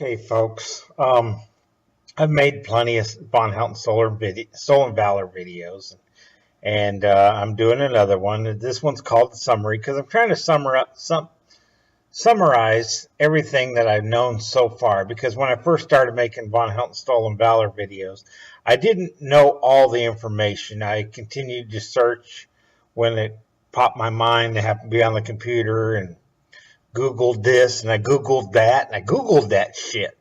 Okay, folks. I've made plenty of VonHELTon Solar Valor videos, and I'm doing another one. This one's called the summary because I'm trying to summarize everything that I've known so far. Because when I first started making VonHELTon Stolen Valor videos, I didn't know all the information. I continued to search when it popped my mind to have to be on the computer and Googled this and I Googled that and I Googled that shit.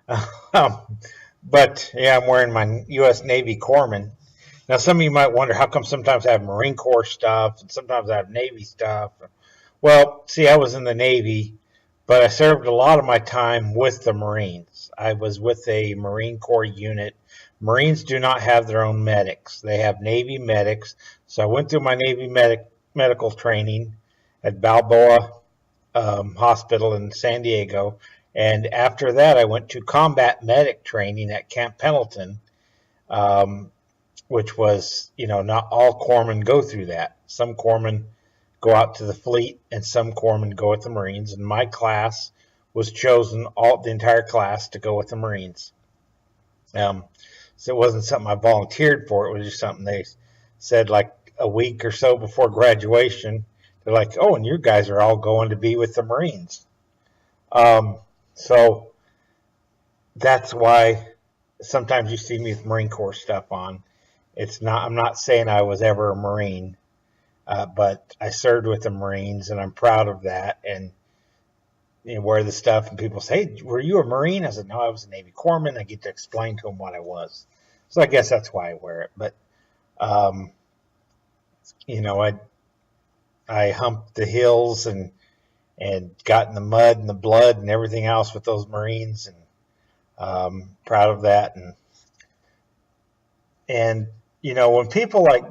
But yeah, I'm wearing my U.S. Navy Corpsman. Now, some of you might wonder how come sometimes I have Marine Corps stuff and sometimes I have Navy stuff. Well, see, I was in the Navy, but I served a lot of my time with the Marines. I was with a Marine Corps unit. Marines do not have their own medics. They have Navy medics. So I went through my Navy medical training at Balboa Hospital in San Diego. And after that, I went to combat medic training at Camp Pendleton, which was, not all corpsmen go through that. Some corpsmen go out to the fleet, and some corpsmen go with the Marines. And my class was chosen, the entire class, to go with the Marines. So it wasn't something I volunteered for. It was just something they said like a week or so before graduation. They're like, oh, and you guys are all going to be with the Marines. So that's why sometimes you see me with Marine Corps stuff on. I'm not saying I was ever a Marine, but I served with the Marines, and I'm proud of that. And wear the stuff, and people say, hey, were you a Marine? I said, no, I was a Navy Corpsman. I get to explain to them what I was. So I guess that's why I wear it. But, I humped the hills and got in the mud and the blood and everything else with those Marines, and proud of that. And when people like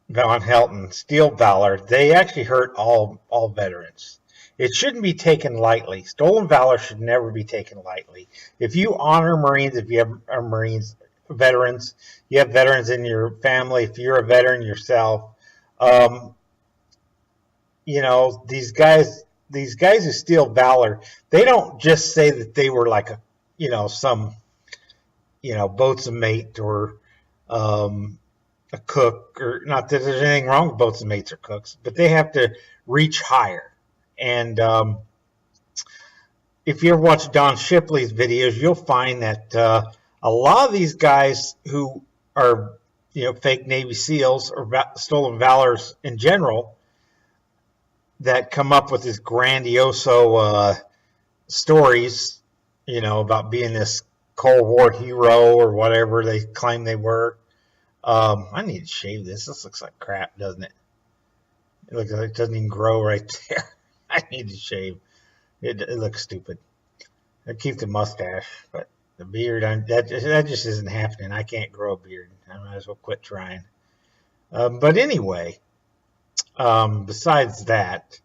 VonHELTon steal Valor, they actually hurt all veterans. It shouldn't be taken lightly. Stolen Valor should never be taken lightly. If you honor Marines, if you have veterans, you have veterans in your family, if you're a veteran yourself, these guys who steal Valor, they don't just say that they were like some boat's a mate or a cook, or not that there's anything wrong with boats and mates or cooks, but they have to reach higher. And if you ever watch Don Shipley's videos, you'll find that a lot of these guys who are fake Navy SEALs or stolen valors in general that come up with these grandioso stories, about being this Cold War hero or whatever they claim they were. I need to shave this. This looks like crap, doesn't it? It looks like it doesn't even grow right there. I need to shave. It looks stupid. I keep the mustache, but the beard, that just isn't happening. I can't grow a beard. I might as well quit trying. But anyway, besides that,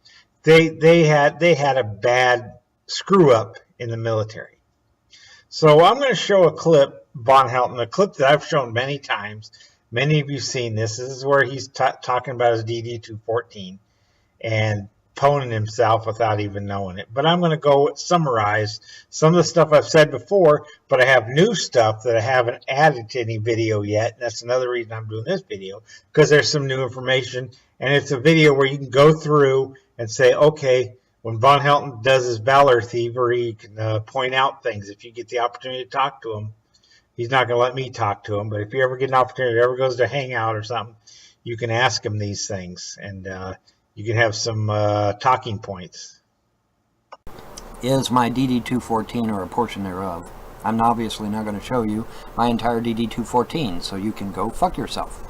they had a bad screw up in the military. So I'm going to show a clip, VonHELTon, a clip that I've shown many times. Many of you have seen this. This is where he's talking about his DD-214 and poning himself without even knowing it. But I'm going to go summarize some of the stuff I've said before, but I have new stuff that I haven't added to any video yet. And that's another reason I'm doing this video, because there's some new information. And it's a video where you can go through and say, okay, when VonHELTon does his Valor thievery, you can point out things. If you get the opportunity to talk to him, he's not going to let me talk to him. But if you ever get an opportunity, if he ever goes to hang out or something, you can ask him these things. And you can have some talking points. Is my DD-214 or a portion thereof. I'm obviously not going to show you my entire DD-214, so you can go fuck yourself.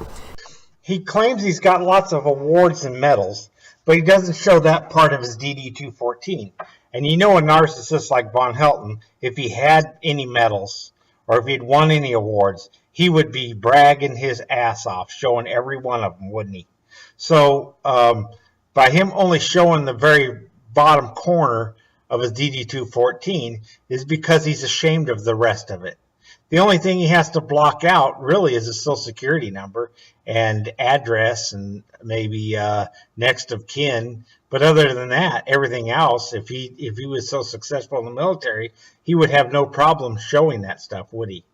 He claims he's got lots of awards and medals, but he doesn't show that part of his DD-214. And a narcissist like VonHELTon, if he had any medals or if he'd won any awards, he would be bragging his ass off, showing every one of them, wouldn't he? So by him only showing the very bottom corner of his DD-214 is because he's ashamed of the rest of it. The only thing he has to block out really is his social security number and address and maybe next of kin. But other than that, everything else, if he was so successful in the military, he would have no problem showing that stuff, would he?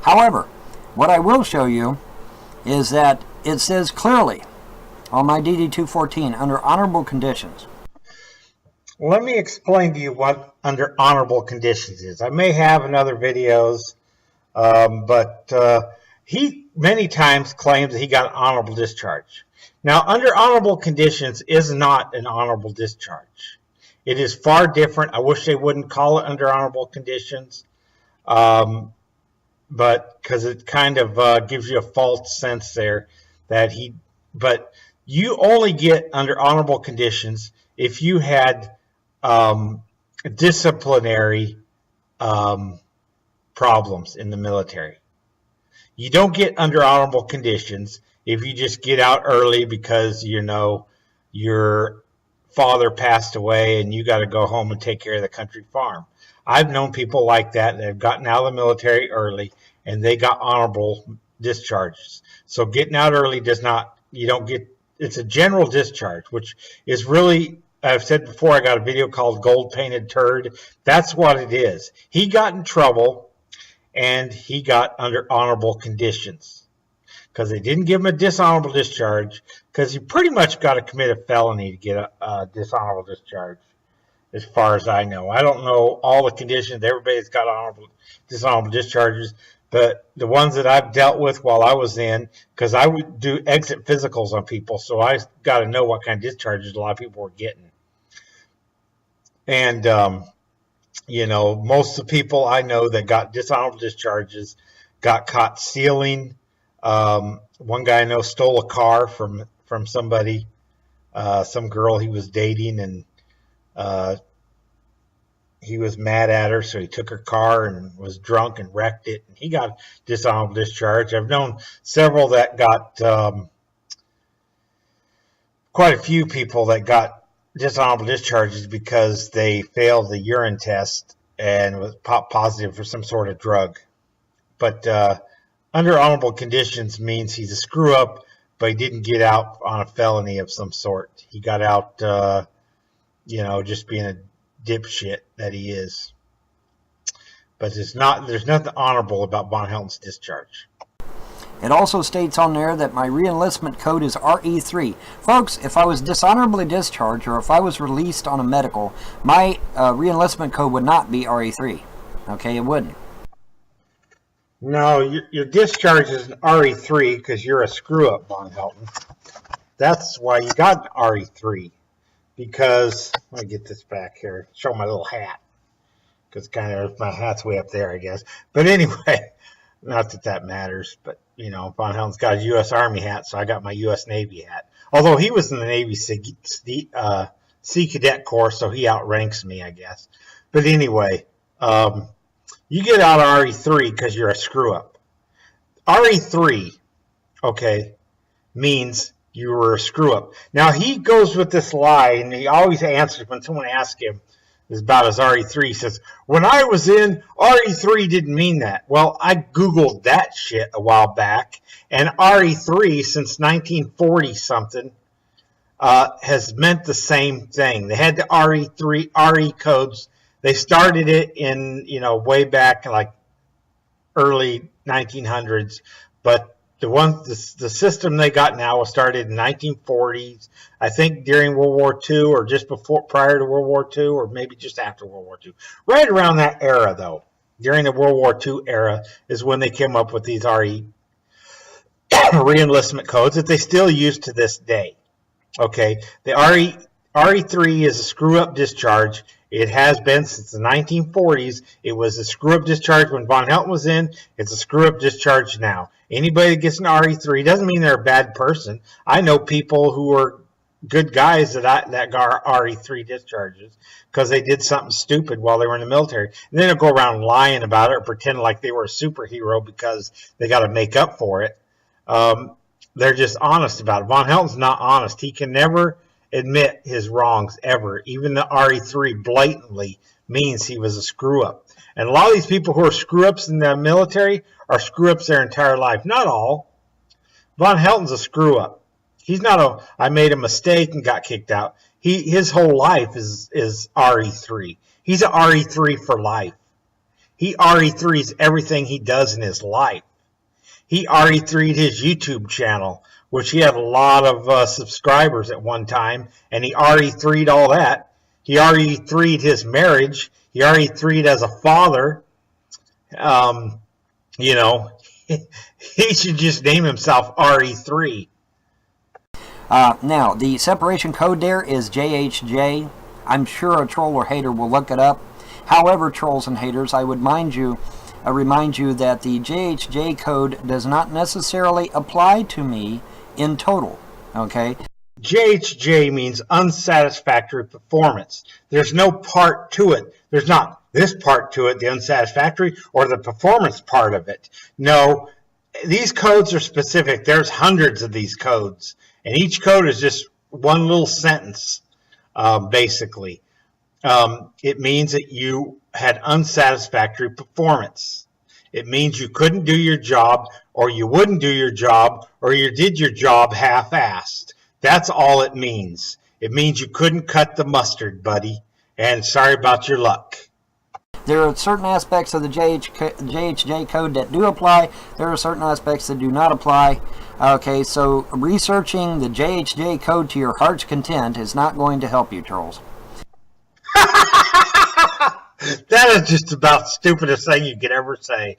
However, what I will show you is that it says clearly on my DD-214 under honorable conditions. Let me explain to you what under honorable conditions is. I may have in other videos, but he many times claims that he got an honorable discharge. Now, under honorable conditions is not an honorable discharge. It is far different. I wish they wouldn't call it under honorable conditions, but because it kind of gives you a false sense there that he. But you only get under honorable conditions if you had disciplinary problems in the military. You don't get under honorable conditions if you just get out early because your father passed away and you got to go home and take care of the country farm. I've known people like that have gotten out of the military early and they got honorable discharges. So getting out early it's a general discharge, which is really, I've said before, I got a video called Gold Painted Turd. That's what it is. He got in trouble and he got under honorable conditions because they didn't give him a dishonorable discharge, because you pretty much got to commit a felony to get a dishonorable discharge, as far as I know. I don't know all the conditions. Everybody's got dishonorable discharges, but the ones that I've dealt with while I was in, because I would do exit physicals on people, so I got to know what kind of discharges a lot of people were getting. And most of the people I know that got dishonorable discharges got caught stealing. One guy I know stole a car from somebody, some girl he was dating, and he was mad at her, so he took her car and was drunk and wrecked it, and he got dishonorable discharge. I've known several that got quite a few people that got dishonorable discharges because they failed the urine test and was positive for some sort of drug. But under honorable conditions means he's a screw up, but he didn't get out on a felony of some sort. He got out, just being a dipshit that he is. But there's nothing honorable about VonHELLton's discharge. It also states on there that my reenlistment code is RE3. Folks, if I was dishonorably discharged or if I was released on a medical, my reenlistment code would not be RE3. Okay, it wouldn't. No, your discharge is an RE3 because you're a screw-up, VonHELLton. That's why you got an RE3. Because, let me get this back here, show my little hat. Because kind of my hat's way up there, I guess. But anyway, not that matters, but VonHELLton's got a U.S. Army hat, so I got my U.S. Navy hat. Although he was in the Navy Sea Cadet Corps, so he outranks me, I guess. But anyway, you get out of RE3 because you're a screw-up. RE3, okay, means you were a screw-up. Now, he goes with this lie, and he always answers when someone asks him about his RE3. He says, when I was in, RE3 didn't mean that. Well, I Googled that shit a while back, and RE3, since 1940-something, has meant the same thing. They had the RE3, RE codes. They started it in, way back, like early 1900s, but the system they got now was started in 1940s, I think during World War II or just prior to World War II or maybe just after World War II. Right around that era, though, during the World War II era, is when they came up with these re-enlistment codes that they still use to this day. Okay, the RE3 is a screw-up discharge. It has been since the 1940s. It was a screw-up discharge when VonHELLton was in. It's a screw-up discharge now. Anybody that gets an RE3 doesn't mean they're a bad person. I know people who are good guys that got RE3 discharges because they did something stupid while they were in the military. And then they'll go around lying about it or pretend like they were a superhero because they got to make up for it. They're just honest about it. VonHELLton's not honest. He can never admit his wrongs ever. Even the RE3 blatantly means he was a screw-up. And a lot of these people who are screw-ups in the military are screw-ups their entire life. Not all. VonHELTon's a screw-up. He's not I made a mistake and got kicked out. His whole life is RE3. He's a RE3 for life. He RE3s everything he does in his life. He RE3'd his YouTube channel, which he had a lot of subscribers at one time, and he RE3'd all that. He RE3'd his marriage. He RE3'd as a father. You know, he should just name himself RE3. Now, the separation code there is JHJ. I'm sure a troll or hater will look it up. However, trolls and haters, I would remind you that the JHJ code does not necessarily apply to me in total, okay? JHJ means unsatisfactory performance. There's no part to it. There's not this part to it, the unsatisfactory, or the performance part of it. No, these codes are specific. There's hundreds of these codes, and each code is just one little sentence, basically. It means that you had unsatisfactory performance. It means you couldn't do your job, or you wouldn't do your job, or you did your job half-assed. That's all it means. It means you couldn't cut the mustard, buddy, and sorry about your luck. There are certain aspects of the JHJ code that do apply. There are certain aspects that do not apply. Okay, so researching the JHJ code to your heart's content is not going to help you, trolls. That is just about the stupidest thing you could ever say.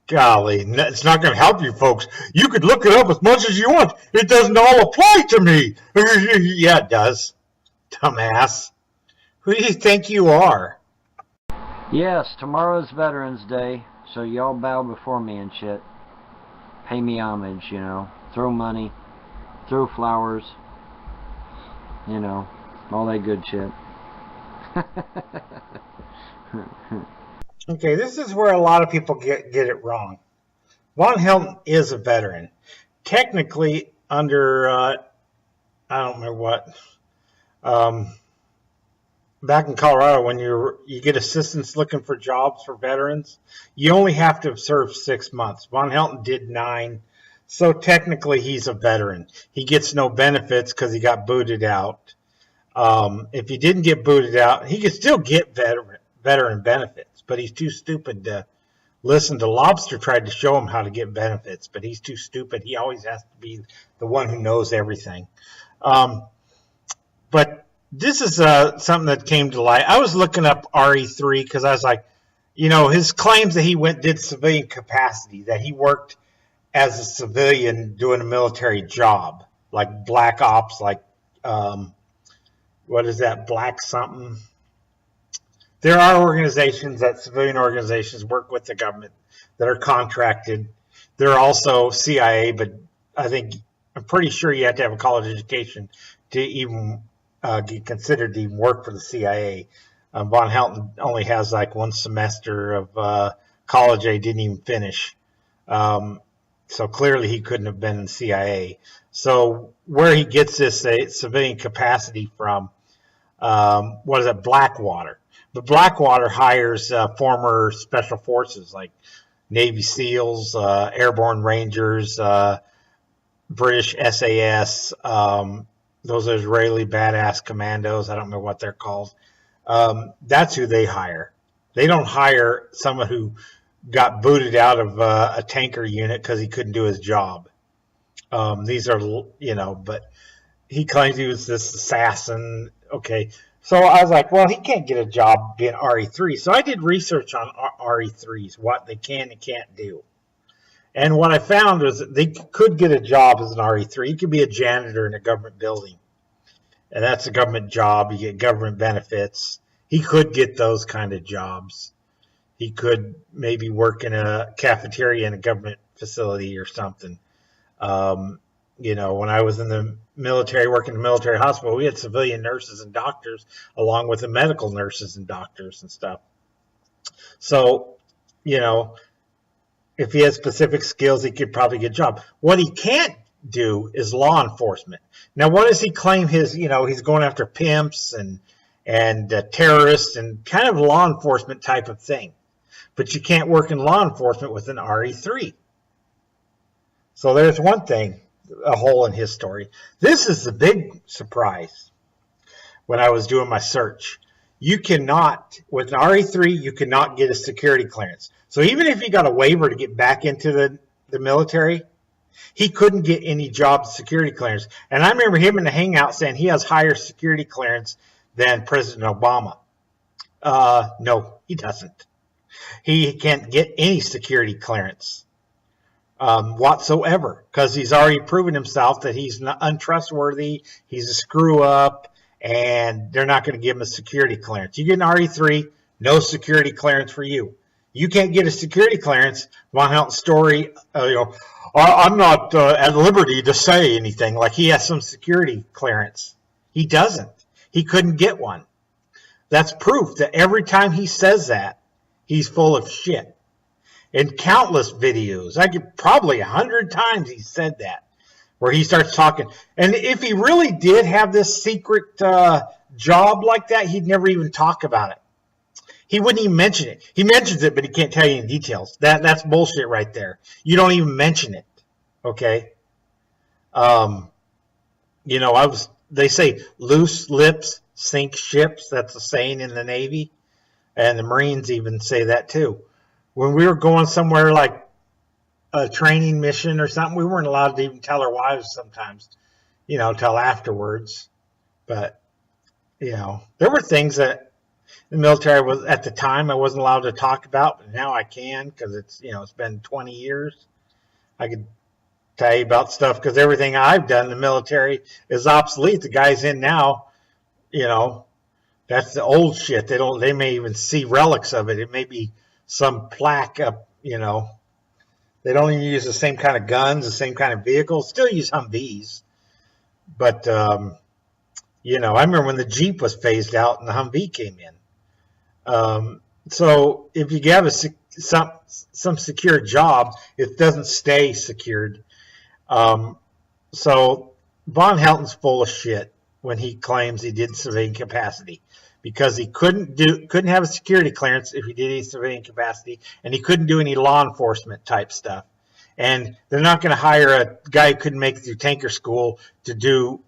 Golly, it's not going to help you folks. You could look it up as much as you want. It doesn't all apply to me. Yeah, it does. Dumbass. Who do you think you are? Yes, tomorrow's Veterans Day, so y'all bow before me and shit. Pay me homage, you know. Throw money. Throw flowers. You know, all that good shit. Okay, this is where a lot of people get it wrong. VonHELTon is a veteran. Technically, under, I don't remember what, back in Colorado, when you get assistance looking for jobs for veterans, you only have to have served 6 months. VonHELTon did 9, so technically he's a veteran. He gets no benefits because he got booted out. If he didn't get booted out, he could still get veteran benefits, but he's too stupid to listen to. Lobster tried to show him how to get benefits, but he's too stupid. He always has to be the one who knows everything. But this is something that came to light. I was looking up RE3 because I was like, you know, his claims that he did civilian capacity, that he worked as a civilian doing a military job, like black ops, like what is that, black something? There are organizations, that civilian organizations work with the government that are contracted. There are also CIA, but I'm pretty sure you have to have a college education to even get considered to even work for the CIA. VonHELTon only has like 1 semester of college he didn't even finish. So clearly he couldn't have been in the CIA. So where he gets this civilian capacity from, what is it, Blackwater. But Blackwater hires former special forces like Navy SEALs, Airborne Rangers, British SAS, those Israeli badass commandos. I don't know what they're called. That's who they hire. They don't hire someone who got booted out of a tanker unit because he couldn't do his job. These are, you know, but he claims he was this assassin. Okay. So I was like, well, he can't get a job being RE3. So I did research on RE3s, what they can and can't do. And what I found was that they could get a job as an RE3. He could be a janitor in a government building. And that's a government job. You get government benefits. He could get those kind of jobs. He could maybe work in a cafeteria in a government facility or something. You know, when I was in the military, working in a military hospital, we had civilian nurses and doctors along with the medical nurses and doctors and stuff. So, you know, if he has specific skills, he could probably get a job. What he can't do is law enforcement. Now, what does he claim his, you know, he's going after pimps and and terrorists and kind of law enforcement type of thing. But you can't work in law enforcement with an RE3. So there's one thing, a hole in his story. This is the big surprise when I was doing my search. You cannot, with an RE3, you cannot get a security clearance. So even if he got a waiver to get back into the military, he couldn't get any job security clearance. And I remember him in the hangout saying he has higher security clearance than President Obama. No, he doesn't. He can't get any security clearance whatsoever, because he's already proven himself that he's not untrustworthy, he's a screw up, and they're not going to give him a security clearance. You get an RE3, no security clearance for you. You can't get a security clearance. VonHELLton's story, I'm not at liberty to say anything, like he has some security clearance. He doesn't. He couldn't get one. That's proof that every time he says that, he's full of shit. In countless videos, I could probably 100 times he said that, where he starts talking. And if he really did have this secret job like that, he'd never even talk about it. He wouldn't even mention it. He mentions it, but he can't tell you any details. That's bullshit right there. You don't even mention it, okay? They say loose lips sink ships. That's a saying in the Navy, and the Marines even say that too. When we were going somewhere like a training mission or something, we weren't allowed to even tell our wives sometimes, till afterwards. But, there were things that the military was, at the time, I wasn't allowed to talk about, but now I can, because it's been 20 years. I could tell you about stuff, because everything I've done in the military is obsolete. The guys in now, that's the old shit. They may even see relics of it. It may be some plaque up, they don't even use the same kind of guns, the same kind of vehicles, still use Humvees. But, I remember when the Jeep was phased out and the Humvee came in. So if you have some secure job, it doesn't stay secured. So VonHELLton's full of shit when he claims he did civilian capacity, because he couldn't have a security clearance if he did any civilian capacity, and he couldn't do any law enforcement type stuff. And they're not going to hire a guy who couldn't make it through tanker school to do,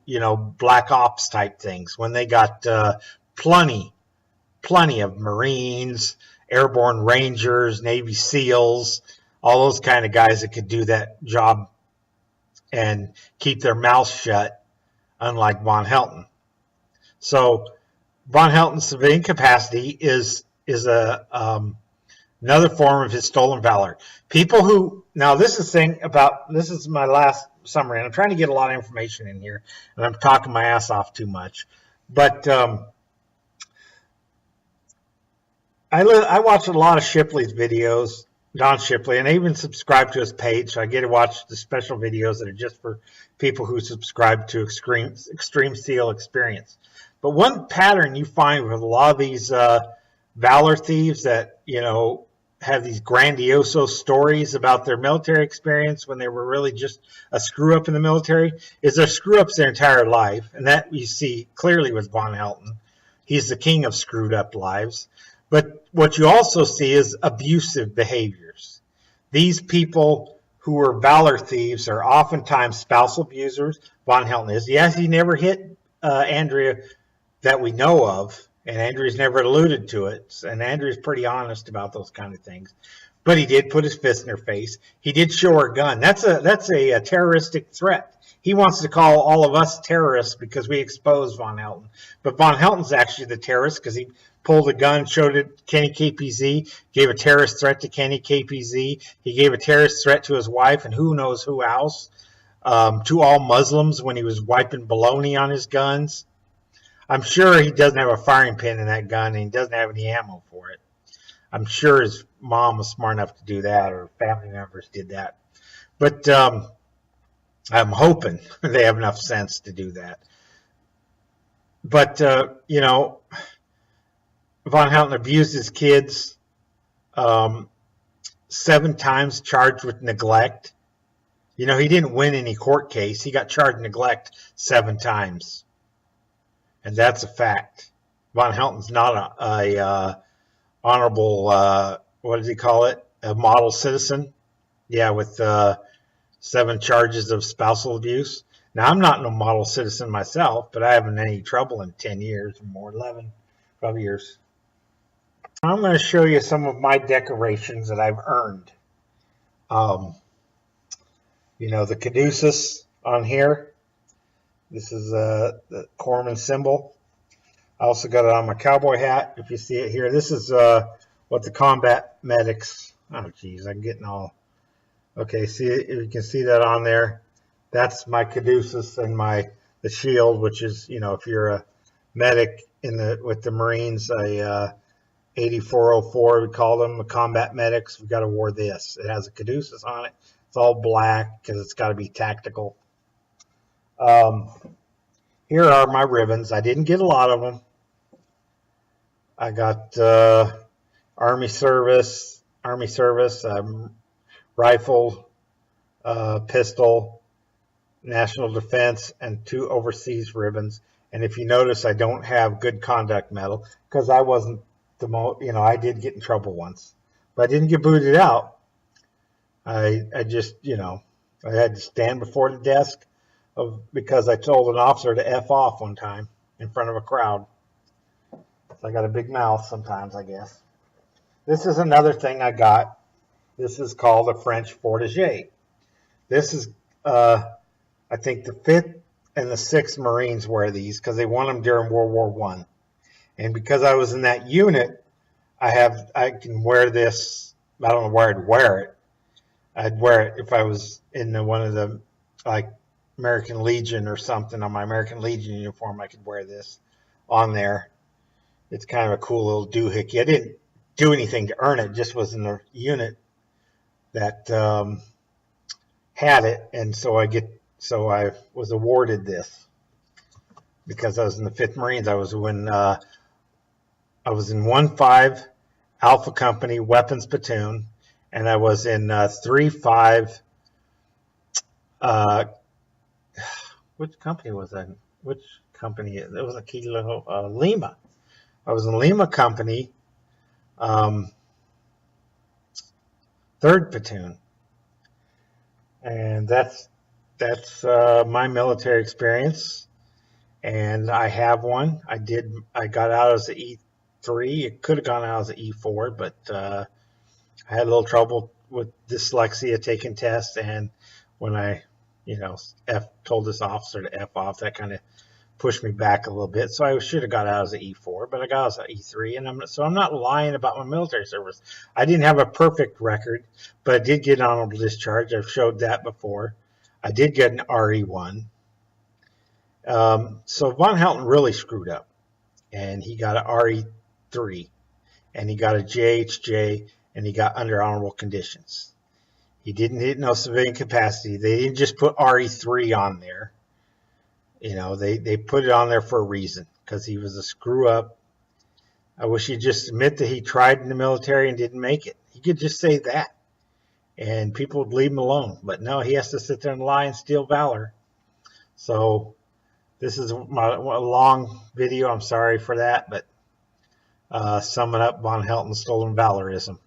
black ops type things, when they got plenty of Marines, airborne Rangers, Navy SEALs, all those kind of guys that could do that job and keep their mouths shut, unlike VonHELLton. So VonHELLton's civilian capacity is another form of his stolen valor. People who, now this is my last summary, and I'm trying to get a lot of information in here, and I'm talking my ass off too much. But I watch a lot of Shipley's videos, Don Shipley, and I even subscribe to his page, so I get to watch the special videos that are just for people who subscribe to Extreme SEAL Experience. But one pattern you find with a lot of these Valor thieves that, have these grandiose stories about their military experience when they were really just a screw up in the military, is they're screw ups their entire life. And that you see clearly with VonHELLton. He's the king of screwed up lives. But what you also see is abusive behaviors. These people who are Valor thieves are oftentimes spousal abusers. VonHELLton is. Yes, he never hit Andrea that we know of, and Andrea's never alluded to it, and Andrea's pretty honest about those kind of things. But he did put his fist in her face. He did show her a gun. That's a terroristic threat. He wants to call all of us terrorists because we exposed VonHELLton. But VonHELLton's actually the terrorist, because he pulled a gun, showed it to Kenny KPZ, gave a terrorist threat to Kenny KPZ. He gave a terrorist threat to his wife and who knows who else, to all Muslims when he was wiping baloney on his guns. I'm sure he doesn't have a firing pin in that gun, and he doesn't have any ammo for it. I'm sure his mom was smart enough to do that, or family members did that. But I'm hoping they have enough sense to do that. But, VonHELLton abused his kids 7 times, charged with neglect. He didn't win any court case. He got charged with neglect 7 times. And that's a fact. VonHELLton's not a honorable, what does he call it? A model citizen. Yeah, with 7 charges of spousal abuse. Now, I'm not no model citizen myself, but I haven't had any trouble in 10 years or more, 11, 12 years. I'm going to show you some of my decorations that I've earned. You know, the caduceus on here. This is the corpsman symbol. I also got it on my cowboy hat, if you see it here. This is what the combat medics, oh geez, I'm getting all, okay, see, you can see that on there. That's my caduceus and the shield, which is, you know, if you're a medic with the Marines, a 8404, we call them the combat medics. We've got to wear this. It has a caduceus on it. It's all black because it's got to be tactical. Here are my ribbons. I didn't get a lot of them. I got Army service, rifle, pistol, national defense, and 2 overseas ribbons. And if you notice, I don't have good conduct medal because I wasn't the most, you know, I did get in trouble once, but I didn't get booted out. I just, you know, I had to stand before the desk because I told an officer to F off one time in front of a crowd. So I got a big mouth sometimes, I guess. This is another thing I got. This is called a French Fortigé. This is, I think the 5th and the 6th Marines wear these because they won them during World War I. And because I was in that unit, I can wear this. I don't know where I'd wear it. I'd wear it if I was in one of the, like, American Legion or something. On my American Legion uniform, I could wear this on there. It's kind of a cool little doohickey. I didn't do anything to earn it. Just was in the unit that had it, and so I was awarded this because I was in the 5th Marines. I was in 1-5 Alpha Company Weapons Platoon, and I was in 3-5. Which company was that? Which company? It was a Kilo Lima. I was in Lima Company, 3rd Platoon, and that's my military experience. And I have one. I got out as an E3. It could have gone out as an E4, but I had a little trouble with dyslexia taking tests, and when I, you know, told this officer to F off, that kind of pushed me back a little bit. So I should have got out as an E4, but I got out as an E3, and I'm not lying about my military service. I didn't have a perfect record, but I did get an honorable discharge. I've showed that before. I did get an RE1. So VonHELLton really screwed up, and he got an RE3, and he got a JHJ, and he got under honorable conditions. He didn't hit no civilian capacity. They didn't just put RE3 on there. You know, they put it on there for a reason, because he was a screw up. I wish he'd just admit that he tried in the military and didn't make it. He could just say that, and people would leave him alone. But no, he has to sit there and lie and steal valor. So this is a long video. I'm sorry for that, but summing up VonHELLton stolen valorism.